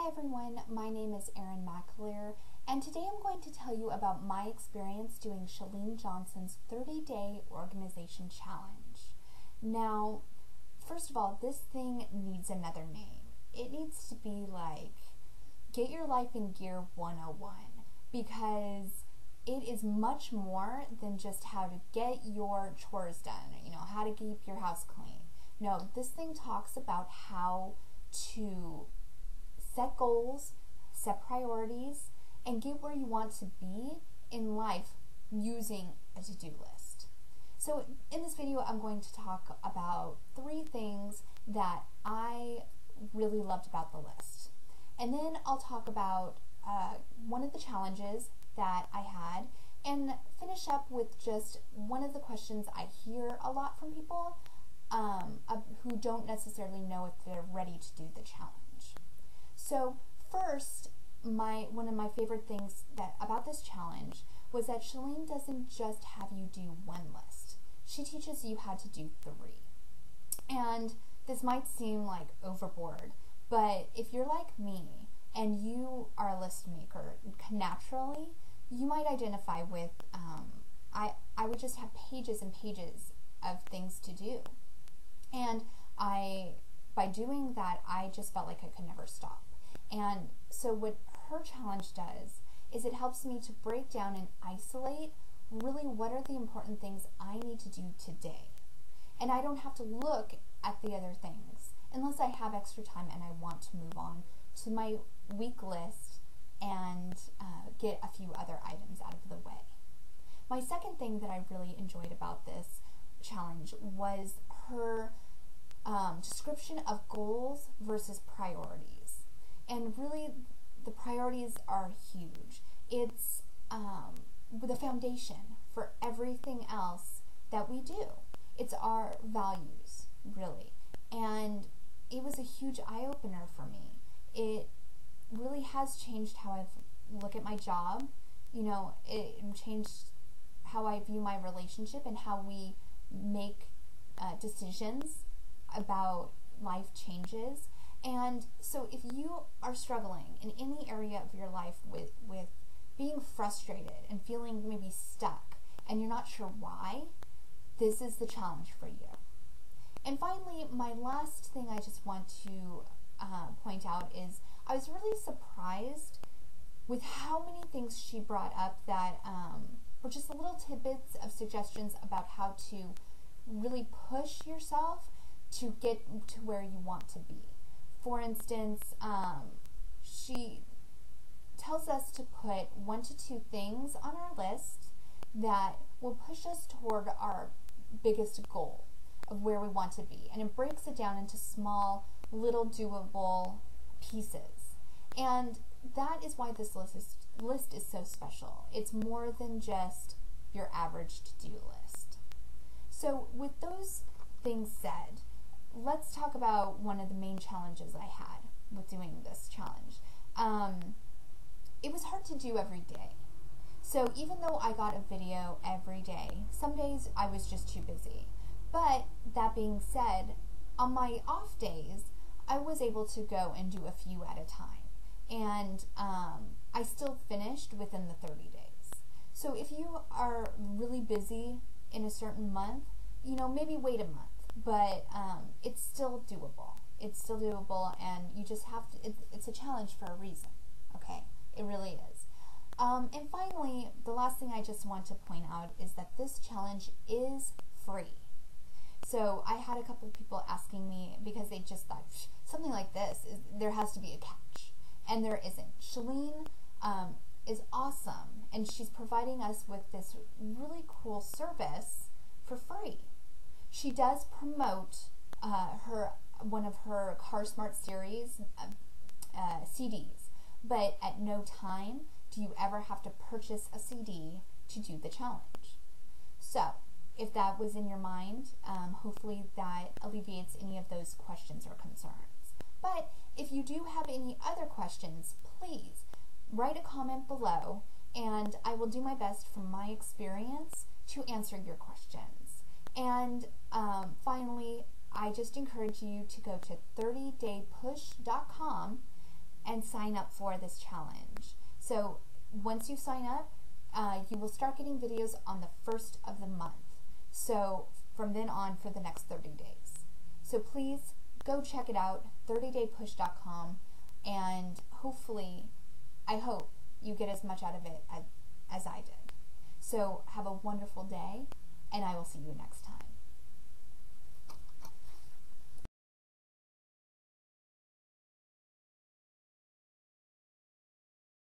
Hi everyone, my name is Erin McAleer, and today I'm going to tell you about my experience doing Chalene Johnson's 30-day organization challenge. Now, first of all, this thing needs another name. It needs to be like Get Your Life in Gear 101, because it is much more than just how to get your chores done, how to keep your house clean. No, this thing talks about how to set goals, set priorities, and get where you want to be in life using a to-do list. So in this video, I'm going to talk about 3 things that I really loved about the list. And then I'll talk about one of the challenges that I had, and finish up with just one of the questions I hear a lot from people who don't necessarily know if they're ready to do the challenge. So first, one of my favorite things about this challenge was that Chalene doesn't just have you do one list. She teaches you how to do 3. And this might seem like overboard, but if you're like me and you are a list maker naturally, you might identify with, I would just have pages and pages of things to do. And by doing that, I just felt like I could never stop. And so what her challenge does is it helps me to break down and isolate really what are the important things I need to do today. And I don't have to look at the other things unless I have extra time and I want to move on to my week list and get a few other items out of the way. My second thing that I really enjoyed about this challenge was her description of goals versus priorities. And really, the priorities are huge. It's the foundation for everything else that we do. It's our values, really. And it was a huge eye-opener for me. It really has changed how I look at my job. It changed how I view my relationship and how we make decisions about life changes. And so if you are struggling in any area of your life with being frustrated and feeling maybe stuck and you're not sure why, this is the challenge for you. And finally, my last thing I just want to point out is I was really surprised with how many things she brought up that were just little tidbits of suggestions about how to really push yourself to get to where you want to be. For instance, she tells us to put 1 to 2 things on our list that will push us toward our biggest goal of where we want to be. And it breaks it down into small, little doable pieces. And that is why this list is so special. It's more than just your average to-do list. So with those things said, let's talk about one of the main challenges I had with doing this challenge. It was hard to do every day. So even though I got a video every day, some days I was just too busy. But that being said, on my off days, I was able to go and do a few at a time. And I still finished within the 30 days. So if you are really busy in a certain month, maybe wait a month. But it's still doable. It's still doable, and you just have to, it's a challenge for a reason, okay? It really is. And finally, the last thing I just want to point out is that this challenge is free. So I had a couple of people asking me because they just thought, something like this, there has to be a catch. And there isn't. Chalene is awesome, and she's providing us with this really cool service for free. She does promote one of her Car Smart series CDs, but at no time do you ever have to purchase a CD to do the challenge. So, if that was in your mind, hopefully that alleviates any of those questions or concerns. But if you do have any other questions, please write a comment below, and I will do my best from my experience to answer your questions. And finally, I just encourage you to go to 30daypush.com and sign up for this challenge. So once you sign up, you will start getting videos on the first of the month. So from then on for the next 30 days. So please go check it out, 30daypush.com, and hopefully, I hope you get as much out of it as I did. So have a wonderful day, and I will see you next time.